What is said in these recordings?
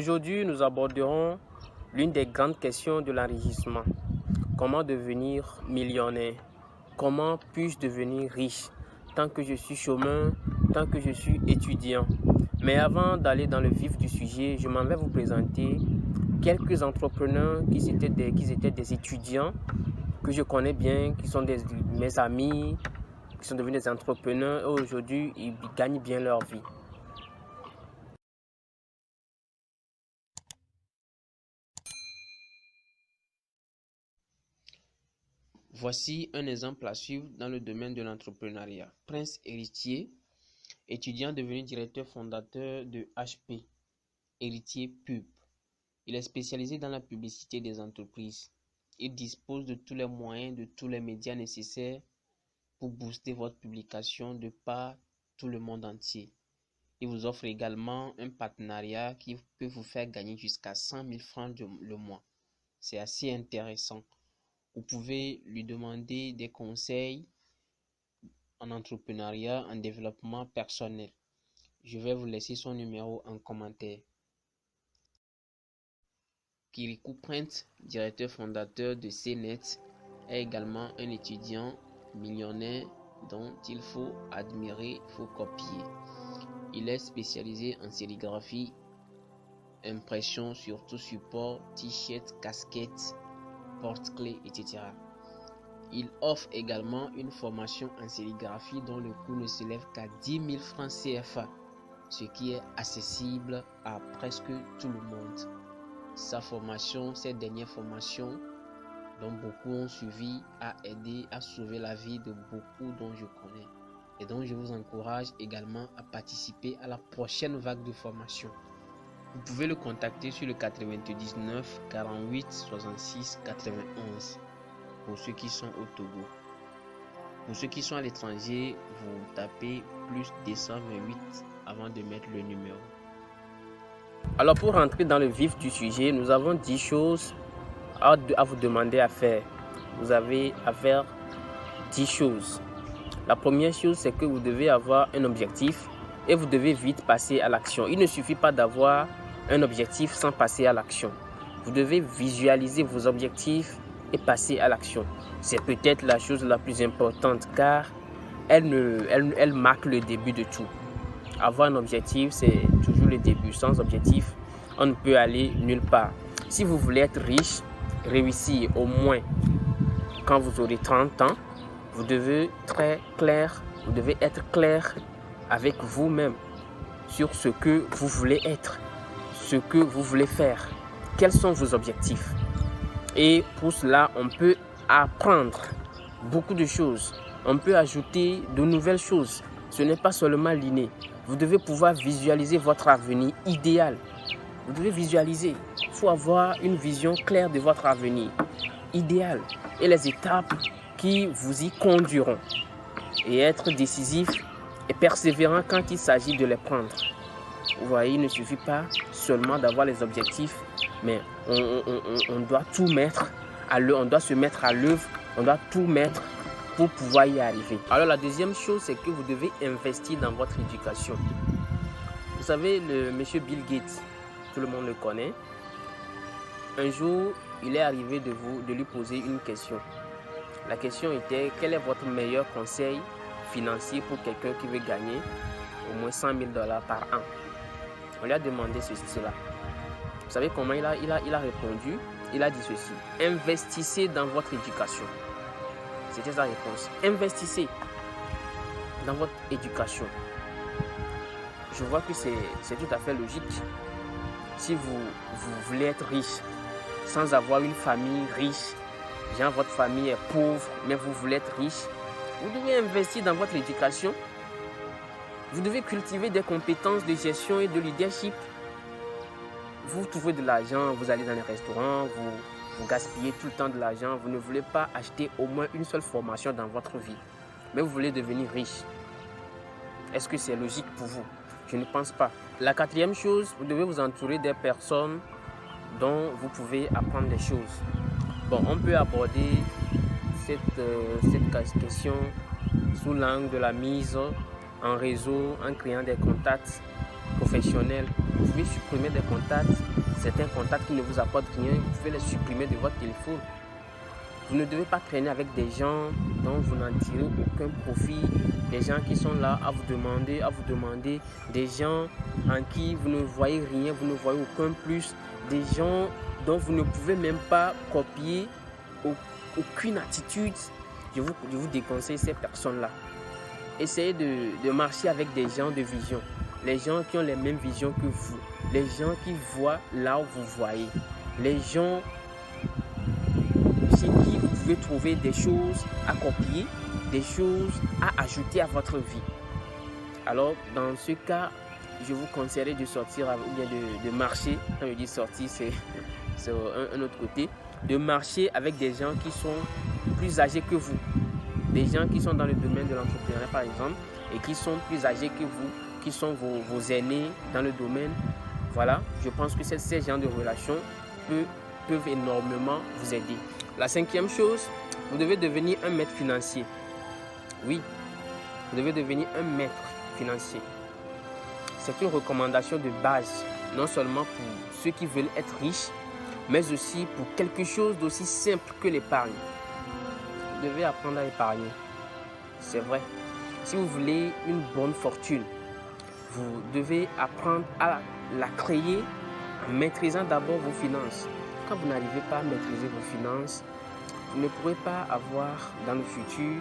Aujourd'hui, nous aborderons l'une des grandes questions de l'enrichissement. Comment devenir millionnaire? Comment puis-je devenir riche tant que je suis chômeur, tant que je suis étudiant? Mais avant d'aller dans le vif du sujet, je m'en vais vous présenter quelques entrepreneurs qui étaient des étudiants que je connais bien, qui sont mes amis, qui sont devenus des entrepreneurs et aujourd'hui, ils gagnent bien leur vie. Voici un exemple à suivre dans le domaine de l'entrepreneuriat. Prince Héritier, étudiant devenu directeur fondateur de HP, Héritier Pub. Il est spécialisé dans la publicité des entreprises. Il dispose de tous les moyens, de tous les médias nécessaires pour booster votre publication de par tout le monde entier. Il vous offre également un partenariat qui peut vous faire gagner jusqu'à 100 000 francs le mois. C'est assez intéressant. Vous pouvez lui demander des conseils en entrepreneuriat, en développement personnel. Je vais vous laisser son numéro en commentaire. Kirikou Prince, directeur fondateur de CNET, est également un étudiant millionnaire dont il faut admirer, il faut copier. Il est spécialisé en sérigraphie, impression sur tout support, t-shirt, casquettes, porte-clés, etc. Il offre également une formation en sérigraphie dont le coût ne s'élève qu'à 10 000 francs CFA, ce qui est accessible à presque tout le monde. Sa formation, cette dernière formation, dont beaucoup ont suivi, a aidé à sauver la vie de beaucoup dont je connais. Et donc je vous encourage également à participer à la prochaine vague de formation. Vous pouvez le contacter sur le 99 48 66 91 pour ceux qui sont au Togo. Pour ceux qui sont à l'étranger, vous tapez plus 228 avant de mettre le numéro. Alors pour rentrer dans le vif du sujet, nous avons 10 choses à vous demander à faire. Vous avez à faire 10 choses. La première chose, c'est que vous devez avoir un objectif et vous devez vite passer à l'action. Il ne suffit pas d'avoir un objectif sans passer à l'action. Vous devez visualiser vos objectifs et passer à l'action. C'est peut-être la chose la plus importante car elle marque le début de tout. Avoir un objectif, c'est toujours le début. Sans objectif, on ne peut aller nulle part. Si vous voulez être riche, réussir au moins quand vous aurez 30 ans, vous devez être clair avec vous-même sur ce que vous voulez être, ce que vous voulez faire, quels sont vos objectifs. Et pour cela, on peut apprendre beaucoup de choses. On peut ajouter de nouvelles choses. Ce n'est pas seulement l'inné. Vous devez pouvoir visualiser votre avenir idéal. Vous devez visualiser. Il faut avoir une vision claire de votre avenir idéal et les étapes qui vous y conduiront. Et être décisif et persévérant quand il s'agit de les prendre. Vous voyez, il ne suffit pas seulement d'avoir les objectifs, mais on doit tout mettre à l'œuvre, on doit se mettre à l'œuvre, on doit tout mettre pour pouvoir y arriver. Alors la deuxième chose, c'est que vous devez investir dans votre éducation. Vous savez, le monsieur Bill Gates, tout le monde le connaît. Un jour, il est arrivé de lui poser une question. La question était, quel est votre meilleur conseil financier pour quelqu'un qui veut gagner au moins 100 000 $ par an? On lui a demandé cela. Vous savez comment il a répondu? Il a dit ceci: investissez dans votre éducation. C'était sa réponse. Investissez dans votre éducation. Je vois que c'est tout à fait logique. Si vous voulez être riche sans avoir une famille riche, genre votre famille est pauvre, mais vous voulez être riche, vous devez investir dans votre éducation. Vous devez cultiver des compétences de gestion et de leadership. Vous trouvez de l'argent, vous allez dans les restaurants, vous gaspillez tout le temps de l'argent. Vous ne voulez pas acheter au moins une seule formation dans votre vie, mais vous voulez devenir riche. Est-ce que c'est logique pour vous? Je ne pense pas. La quatrième chose, vous devez vous entourer des personnes dont vous pouvez apprendre des choses. Bon, on peut aborder cette question sous l'angle de la mise en réseau, en créant des contacts professionnels. Vous pouvez supprimer des contacts, certains contacts qui ne vous apportent rien, vous pouvez les supprimer de votre téléphone. Vous ne devez pas traîner avec des gens dont vous n'en tirez aucun profit, des gens qui sont là à vous demander, des gens en qui vous ne voyez rien, vous ne voyez aucun plus, des gens dont vous ne pouvez même pas copier aucune attitude. Je vous déconseille ces personnes-là. Essayez de marcher avec des gens de vision, les gens qui ont les mêmes visions que vous, les gens qui voient là où vous voyez, les gens chez qui vous pouvez trouver des choses à copier, des choses à ajouter à votre vie. Alors, dans ce cas, je vous conseillerais de sortir ou bien de marcher. Quand je dis sortir, c'est un autre côté. De marcher avec des gens qui sont plus âgés que vous. Des gens qui sont dans le domaine de l'entrepreneuriat, par exemple, et qui sont plus âgés que vous, qui sont vos aînés dans le domaine. Voilà, je pense que ces genres de relations peuvent énormément vous aider. La cinquième chose, vous devez devenir un maître financier. Oui, vous devez devenir un maître financier. C'est une recommandation de base, non seulement pour ceux qui veulent être riches, mais aussi pour quelque chose d'aussi simple que l'épargne. Vous devez apprendre à épargner. C'est vrai. Si vous voulez une bonne fortune, vous devez apprendre à la créer en maîtrisant d'abord vos finances. Quand vous n'arrivez pas à maîtriser vos finances, vous ne pourrez pas avoir dans le futur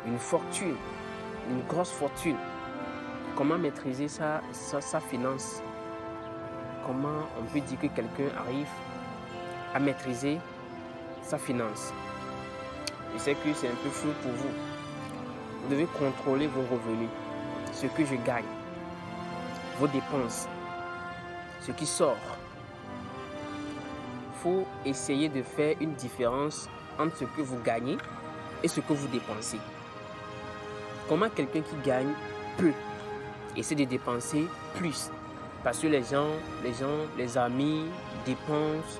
une fortune, une grosse fortune. Comment maîtriser sa finance? Comment on peut dire que quelqu'un arrive à maîtriser sa finance? Je sais que c'est un peu flou pour vous. Vous devez contrôler vos revenus, ce que je gagne, vos dépenses, ce qui sort. Il faut essayer de faire une différence entre ce que vous gagnez et ce que vous dépensez. Comment quelqu'un qui gagne peu essaie de dépenser plus? Parce que les amis dépensent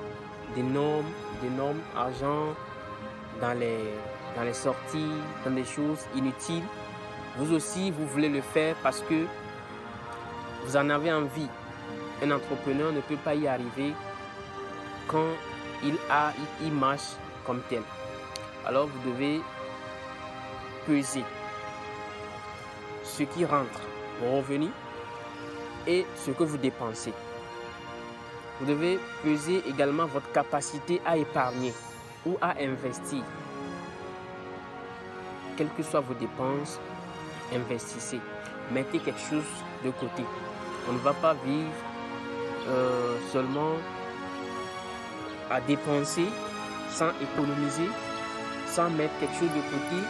d'énormes argent dans les sorties, dans des choses inutiles. Vous aussi, vous voulez le faire parce que vous en avez envie. Un entrepreneur ne peut pas y arriver quand il marche comme tel. Alors vous devez peser ce qui rentre, vos revenus, et ce que vous dépensez. Vous devez peser également votre capacité à épargner ou à investir. Quelles que soient vos dépenses, investissez. Mettez quelque chose de côté. On ne va pas vivre seulement à dépenser sans économiser, sans mettre quelque chose de côté,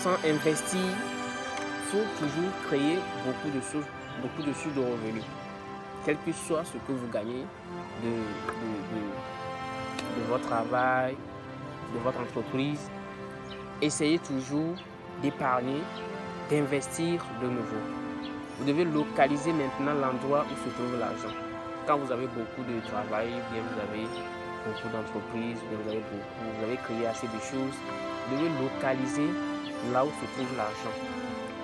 sans investir. Il faut toujours créer beaucoup de sources de revenus. Quel que soit ce que vous gagnez de votre travail, de votre entreprise, essayez toujours d'épargner, d'investir de nouveau. Vous devez localiser maintenant l'endroit où se trouve l'argent. Quand vous avez beaucoup de travail, bien vous avez beaucoup d'entreprises, vous avez créé assez de choses, vous devez localiser là où se trouve l'argent.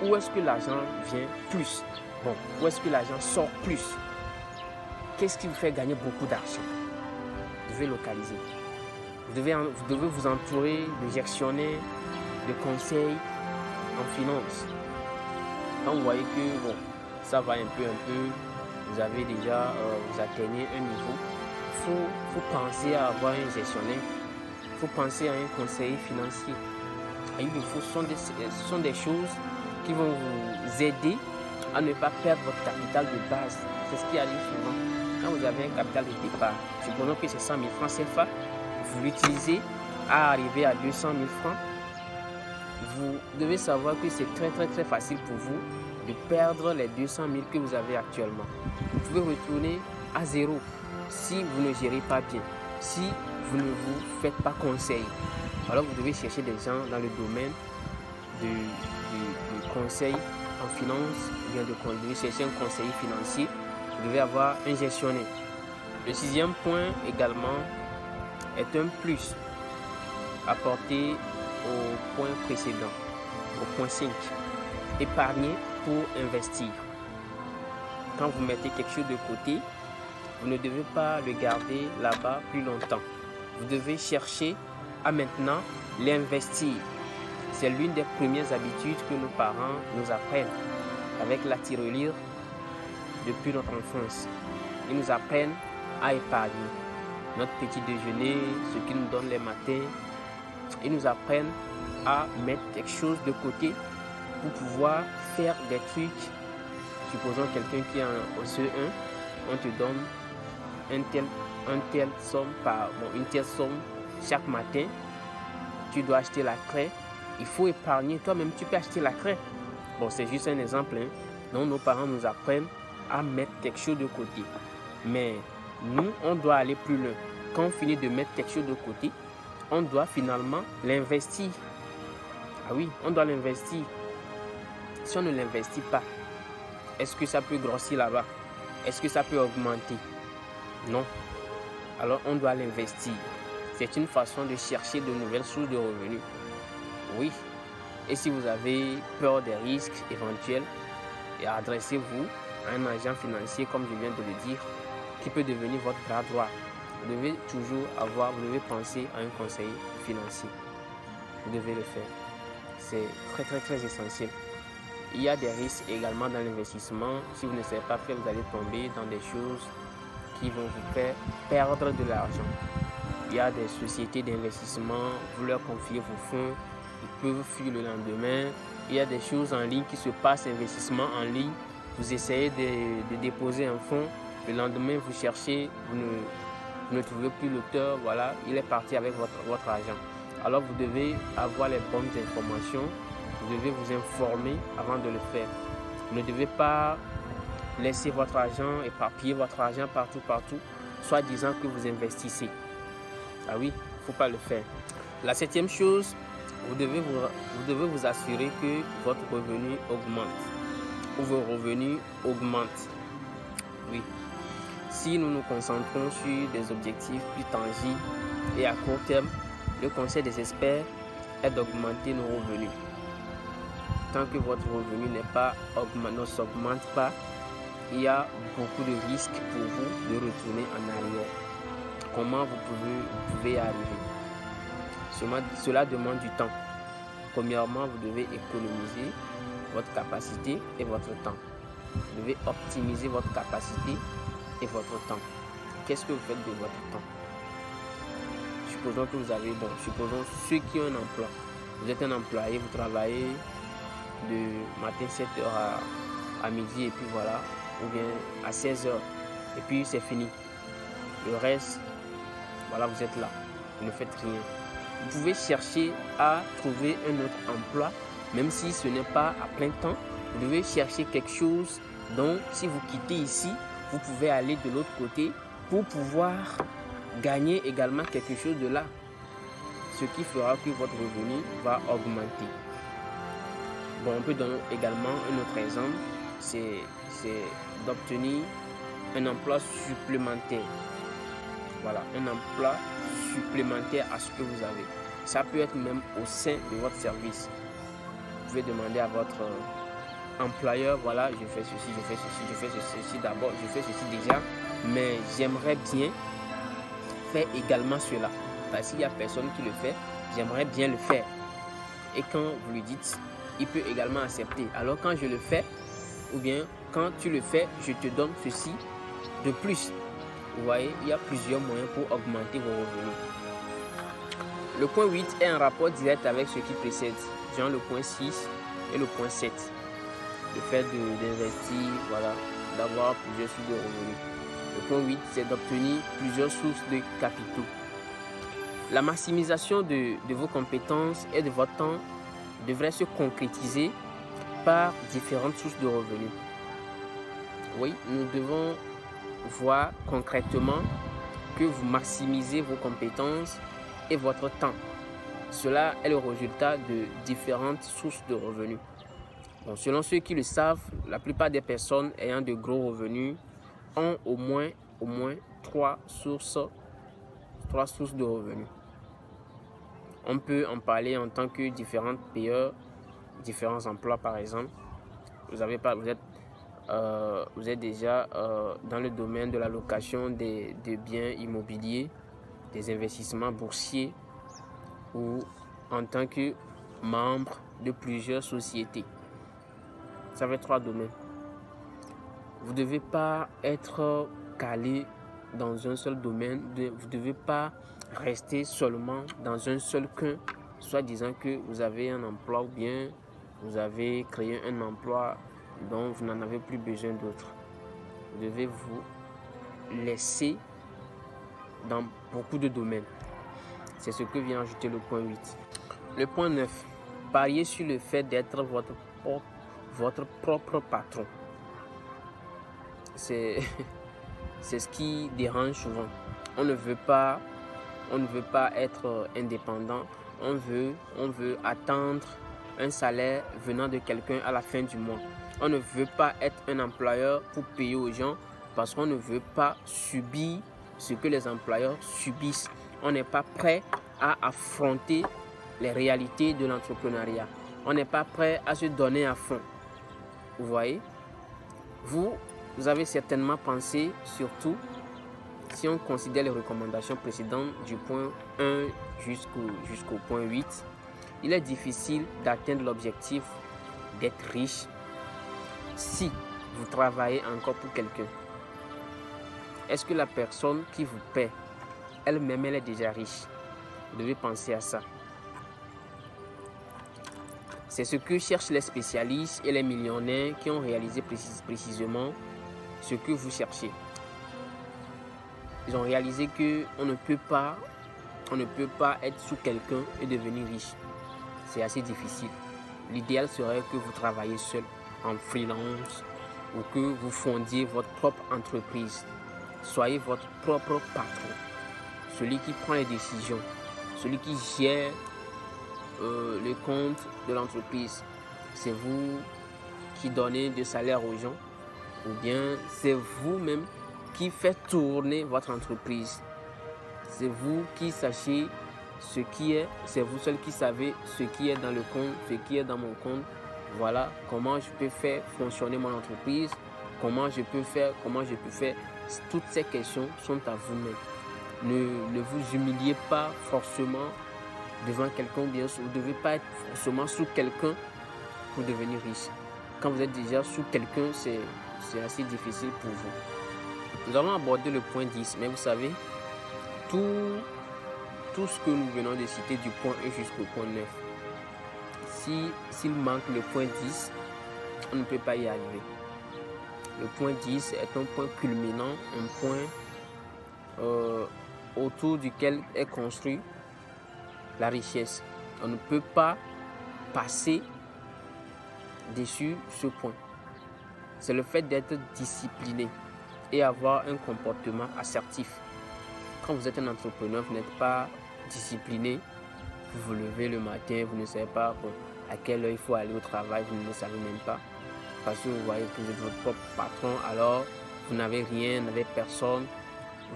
Où est-ce que l'argent vient plus? Bon, où est-ce que l'argent sort plus? Qu'est-ce qui vous fait gagner beaucoup d'argent? Vous devez localiser. Vous devez vous entourer de gestionnaires, de conseils en finance. Quand vous voyez que bon, ça va un peu, vous avez déjà, vous atteignez un niveau, il faut penser à avoir un gestionnaire, il faut penser à un conseiller financier. Et ce sont des choses qui vont vous aider à ne pas perdre votre capital de base. C'est ce qui arrive souvent. Quand vous avez un capital de départ, supposons que c'est 100 000 francs CFA, vous l'utilisez à arriver à 200 000 francs, vous devez savoir que c'est très facile pour vous de perdre les 200 000 que vous avez actuellement. Vous pouvez retourner à zéro si vous ne gérez pas bien, si vous ne vous faites pas conseil. Alors vous devez chercher des gens dans le domaine du conseil en finance, vous devez chercher un conseiller financier, vous devez avoir un gestionnaire. Le sixième point également est un plus apporté au point précédent, au point 5. Épargner pour investir. quand vous mettez quelque chose de côté, vous ne devez pas le garder là-bas plus longtemps. Vous devez chercher à maintenant l'investir. C'est l'une des premières habitudes que nos parents nous apprennent avec la tirelire depuis notre enfance. Ils nous apprennent à épargner. Notre petit déjeuner, ce qu'ils nous donnent les matins, ils nous apprennent à mettre quelque chose de côté pour pouvoir faire des trucs. Supposons quelqu'un qui est au CE1, on te donne une telle somme chaque matin. Tu dois acheter la craie. Il faut épargner. Toi-même, tu peux acheter la craie. Bon, c'est juste un exemple. Donc, nos parents nous apprennent à mettre quelque chose de côté. Mais nous, on doit aller plus loin. Quand on finit de mettre quelque chose de côté, on doit finalement l'investir. Ah oui, on doit l'investir. Si on ne l'investit pas, est-ce que ça peut grossir là-bas? Est-ce que ça peut augmenter? Non. Alors, on doit l'investir. C'est une façon de chercher de nouvelles sources de revenus. Oui. Et si vous avez peur des risques éventuels, adressez-vous à un agent financier, comme je viens de le dire, qui peut devenir votre bras droit. Vous devez penser à un conseiller financier. Vous devez le faire. C'est très, très, très essentiel. Il y a des risques également dans l'investissement. Si vous ne savez pas faire, vous allez tomber dans des choses qui vont vous faire perdre de l'argent. Il y a des sociétés d'investissement, vous leur confiez vos fonds, ils peuvent fuir le lendemain. Il y a des choses en ligne qui se passent, investissement en ligne. Vous essayez de déposer un fonds, le lendemain vous cherchez, vous ne trouvez plus l'auteur, voilà, il est parti avec votre argent. Alors vous devez avoir les bonnes informations, vous devez vous informer avant de le faire. Vous ne devez pas laisser votre argent, éparpiller votre argent partout, soit disant que vous investissez. Ah oui, il ne faut pas le faire. La 7e chose, vous devez vous assurer que votre revenu augmente ou vos revenus augmentent. Oui. Si nous nous concentrons sur des objectifs plus tangibles et à court terme, le conseil des experts est d'augmenter nos revenus. Tant que votre revenu ne s'augmente pas, il y a beaucoup de risques pour vous de retourner en arrière. Comment vous pouvez y arriver? Cela demande du temps. Premièrement, vous devez économiser votre capacité et votre temps. Vous devez optimiser votre capacité et votre temps. Qu'est-ce que vous faites de votre temps? Supposons que supposons ceux qui ont un emploi. Vous êtes un employé, vous travaillez de matin 7h à midi et puis voilà, ou bien à 16h et puis c'est fini. Le reste, voilà, vous êtes là, vous ne faites rien. Vous pouvez chercher à trouver un autre emploi, même si ce n'est pas à plein temps. Vous devez chercher quelque chose dont, si vous quittez ici, vous pouvez aller de l'autre côté pour pouvoir gagner également quelque chose de là. Ce qui fera que votre revenu va augmenter. Bon, on peut donner également un autre exemple, c'est d'obtenir un emploi supplémentaire. Voilà, un emploi supplémentaire à ce que vous avez. Ça peut être même au sein de votre service. Vous pouvez demander à votre employeur, voilà, je fais ceci d'abord, je fais ceci déjà, mais j'aimerais bien faire également cela. Parce qu'il n'y a personne qui le fait, j'aimerais bien le faire. Et quand vous lui dites, il peut également accepter. Alors quand je le fais, ou bien quand tu le fais, je te donne ceci de plus. Vous voyez, il y a plusieurs moyens pour augmenter vos revenus. Le point 8 est en rapport direct avec ce qui précède, genre le point 6 et le point 7. Le fait d'investir, voilà, d'avoir plusieurs sources de revenus. Le point 8, c'est d'obtenir plusieurs sources de capitaux. La maximisation de vos compétences et de votre temps devrait se concrétiser par différentes sources de revenus. Oui, nous devons voir concrètement que vous maximisez vos compétences et votre temps. Cela est le résultat de différentes sources de revenus. Bon, selon ceux qui le savent, la plupart des personnes ayant de gros revenus ont au moins 3 sources de revenus. On peut en parler en tant que différents payeurs, différents emplois par exemple. Vous êtes dans le domaine de la location des biens immobiliers, des investissements boursiers ou en tant que membre de plusieurs sociétés. Ça fait 3 domaines. Vous ne devez pas être calé dans un seul domaine. Vous ne devez pas rester seulement dans un seul coin, soit disant que vous avez un emploi ou bien vous avez créé un emploi dont vous n'en avez plus besoin d'autres. Vous devez vous laisser dans beaucoup de domaines. C'est ce que vient ajouter le point 8. Le point 9. Pariez sur le fait d'être votre propre patron. C'est ce qui dérange souvent. On ne veut pas être indépendant. On veut attendre un salaire venant de quelqu'un à la fin du mois. On ne veut pas être un employeur pour payer aux gens parce qu'on ne veut pas subir ce que les employeurs subissent. On n'est pas prêt à affronter les réalités de l'entrepreneuriat. On n'est pas prêt à se donner à fond. Vous voyez? Vous avez certainement pensé, surtout si on considère les recommandations précédentes du point 1 jusqu'au point 8, il est difficile d'atteindre l'objectif d'être riche si vous travaillez encore pour quelqu'un. Est-ce que la personne qui vous paie, elle-même, elle est déjà riche? Vous devez penser à ça. C'est ce que cherchent les spécialistes et les millionnaires qui ont réalisé précisément ce que vous cherchez. Ils ont réalisé qu'on ne peut pas être sous quelqu'un et devenir riche. C'est assez difficile. L'idéal serait que vous travaillez seul en freelance ou que vous fondiez votre propre entreprise. Soyez votre propre patron. Celui qui prend les décisions, celui qui gère le compte de l'entreprise. C'est vous qui donnez du salaire aux gens ou bien c'est vous-même qui faites tourner votre entreprise. C'est vous qui sachez ce qui est, c'est vous seul qui savez ce qui est dans le compte, ce qui est dans mon compte. Voilà comment je peux faire fonctionner mon entreprise, comment je peux faire. Toutes ces questions sont à vous-même. Ne vous humiliez pas forcément devant quelqu'un, bien sûr. Vous ne devez pas être forcément sous quelqu'un pour devenir riche. Quand vous êtes déjà sous quelqu'un, c'est assez difficile pour vous. Nous allons aborder le point 10, mais vous savez, tout ce que nous venons de citer du point 1 jusqu'au point 9, s'il manque le point 10, on ne peut pas y arriver. Le point 10 est un point culminant, un point autour duquel est construit la richesse. On ne peut pas passer dessus ce point. C'est le fait d'être discipliné et avoir un comportement assertif. Quand vous êtes un entrepreneur, vous n'êtes pas discipliné. Vous vous levez le matin, vous ne savez pas à quelle heure il faut aller au travail, vous ne le savez même pas. Parce que vous voyez que vous êtes votre propre patron, alors vous n'avez rien, vous n'avez personne.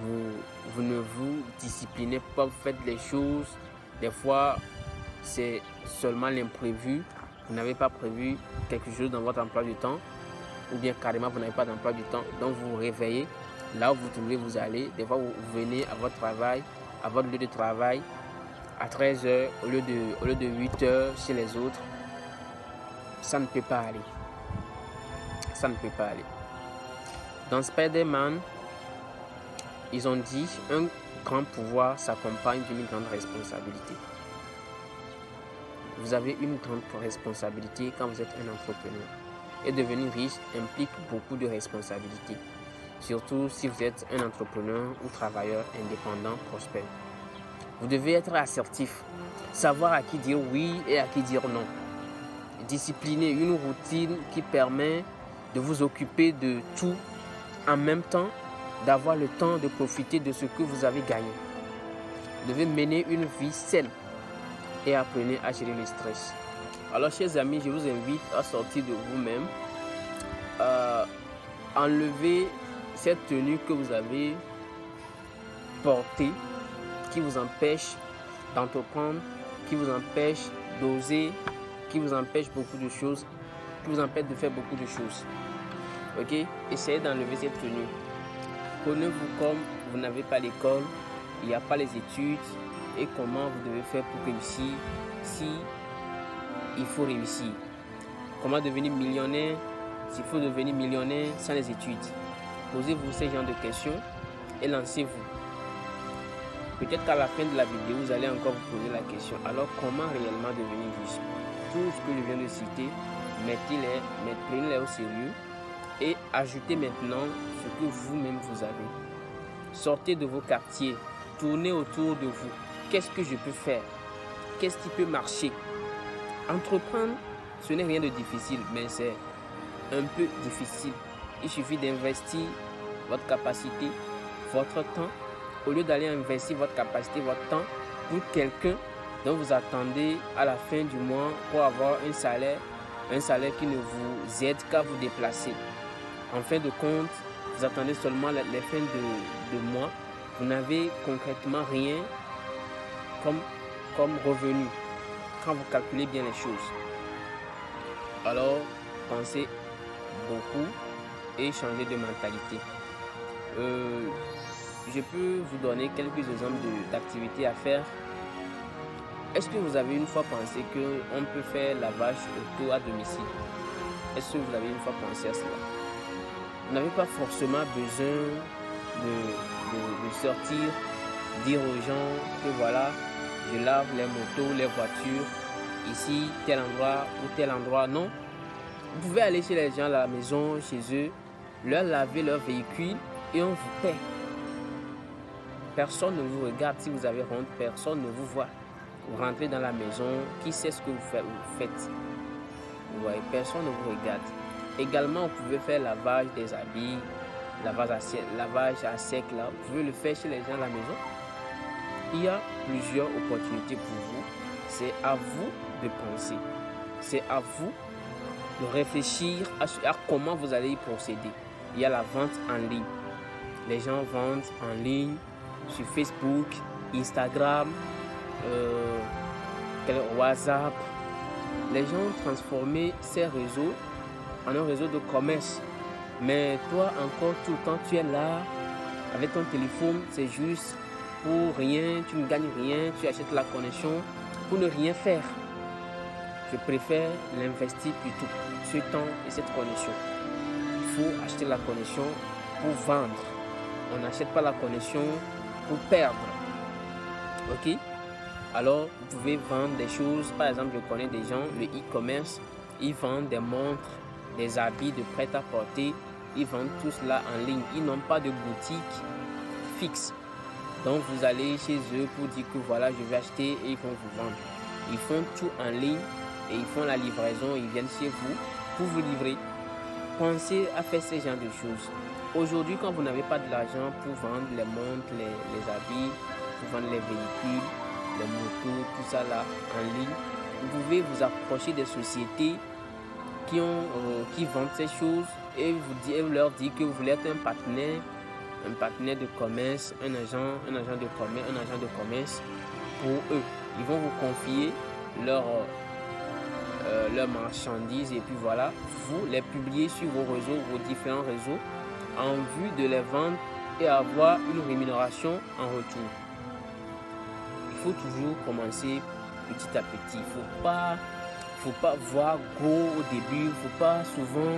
Vous ne vous disciplinez pas, vous faites les choses. Des fois, c'est seulement l'imprévu. Vous n'avez pas prévu quelque chose dans votre emploi du temps. Ou bien carrément, vous n'avez pas d'emploi du temps. Donc, vous vous réveillez. Là où vous devez vous aller. Des fois, vous venez à votre travail, à votre lieu de travail, à 13h au lieu de 8h chez les autres. Ça ne peut pas aller. Ça ne peut pas aller. Dans Spider-Man, ils ont dit un grand pouvoir s'accompagne d'une grande responsabilité. Vous avez une grande responsabilité quand vous êtes un entrepreneur. Et devenir riche implique beaucoup de responsabilités. Surtout si vous êtes un entrepreneur ou travailleur indépendant prospère. Vous devez être assertif, savoir à qui dire oui et à qui dire non. Discipliner une routine qui permet de vous occuper de tout en même temps, d'avoir le temps de profiter de ce que vous avez gagné. Vous devez mener une vie saine et apprenez à gérer le stress. Alors, chers amis, je vous invite à sortir de vous-même, enlever cette tenue que vous avez portée, qui vous empêche d'entreprendre, qui vous empêche d'oser, qui vous empêche beaucoup de choses, qui vous empêche de faire beaucoup de choses. Ok, essayez d'enlever cette tenue. Prenez-vous comme vous n'avez pas l'école, il n'y a pas les études, et comment vous devez faire pour réussir si il faut réussir. Comment devenir millionnaire s'il faut devenir millionnaire sans les études. Posez-vous ces genres de questions et lancez-vous. Peut-être qu'à la fin de la vidéo, vous allez encore vous poser la question. Alors, comment réellement devenir riche? Tout ce que je viens de citer, prenez-les au sérieux et ajoutez maintenant ce que vous-même vous avez. Sortez de vos quartiers, tournez autour de vous. Qu'est-ce que je peux faire? Qu'est-ce qui peut marcher? Entreprendre, ce n'est rien de difficile, mais c'est un peu difficile. Il suffit d'investir votre capacité, votre temps. Au lieu d'aller investir votre capacité, votre temps pour quelqu'un dont vous attendez à la fin du mois pour avoir un salaire qui ne vous aide qu'à vous déplacer. En fin de compte, vous attendez seulement les fins de mois. Vous n'avez concrètement rien comme revenu quand vous calculez bien les choses. Alors, pensez beaucoup et changez de mentalité. Je peux vous donner quelques exemples d'activités à faire. Est-ce que vous avez une fois pensé qu'on peut faire lavage auto à domicile? Est-ce que vous avez une fois pensé à cela? Vous n'avez pas forcément besoin de sortir, dire aux gens que voilà, je lave les motos, les voitures, ici, tel endroit ou tel endroit. Non. Vous pouvez aller chez les gens à la maison, chez eux, leur laver leur véhicule et on vous paie. Personne ne vous regarde. Si vous avez honte, personne ne vous voit. Vous rentrez dans la maison, qui sait ce que vous faites? Vous voyez, personne ne vous regarde. Également, vous pouvez faire lavage des habits, lavage à sec. Là. Vous pouvez le faire chez les gens à la maison. Il y a plusieurs opportunités pour vous. C'est à vous de penser. C'est à vous de réfléchir à comment vous allez y procéder. Il y a la vente en ligne. Les gens vendent en ligne sur Facebook, Instagram, WhatsApp. Les gens ont transformé ces réseaux en un réseau de commerce. Mais toi encore tout le temps tu es là avec ton téléphone, c'est juste pour rien, tu ne gagnes rien, tu achètes la connexion pour ne rien faire. Je préfère l'investir plutôt ce temps et cette connexion. Il faut acheter la connexion pour vendre. On n'achète pas la connexion pour perdre. Ok? Alors, vous pouvez vendre des choses. Par exemple, je connais des gens, le e-commerce, ils vendent des montres, des habits de prêt-à-porter. Ils vendent tout cela en ligne. Ils n'ont pas de boutique fixe. Donc, vous allez chez eux pour dire que voilà, je vais acheter et ils vont vous vendre. Ils font tout en ligne et ils font la livraison. Ils viennent chez vous pour vous livrer. Pensez à faire ce genre de choses. Aujourd'hui, quand vous n'avez pas de l'argent pour vendre les montres, les habits, pour vendre les véhicules, les motos, tout ça là en ligne, vous pouvez vous approcher des sociétés qui vendent ces choses et vous leur dire que vous voulez être un partenaire de commerce, un agent de commerce pour eux. Ils vont vous confier leurs marchandises et puis voilà, vous les publiez sur vos réseaux, vos différents réseaux en vue de les vendre et avoir une rémunération en retour. Il faut toujours commencer petit à petit. Il faut pas voir gros au début. Il ne faut pas souvent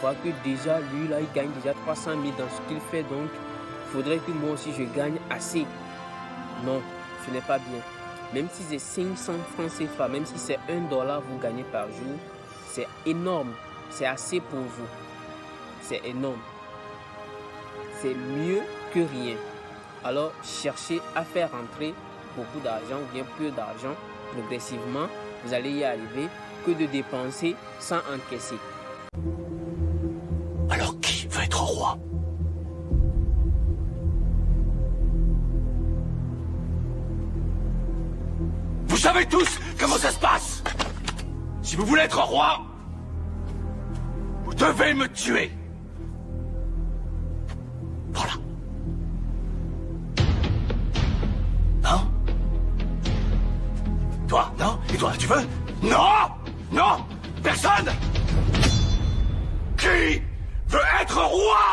voir que déjà lui là il gagne déjà 300 000 dans ce qu'il fait, donc il faudrait que moi aussi je gagne assez. Non, ce n'est pas bien. Même si c'est 500 francs CFA, même si c'est $1 vous gagnez par jour, c'est énorme. C'est assez pour vous. C'est énorme. C'est mieux que rien. Alors, cherchez à faire rentrer beaucoup d'argent ou bien peu d'argent progressivement. Vous allez y arriver que de dépenser sans encaisser. Alors qui veut être roi? Vous savez tous comment ça se passe. Si vous voulez être roi, vous devez me tuer. Voilà. Non? Toi, non? Et toi, tu veux? Non! Non! Personne! Qui veut être roi!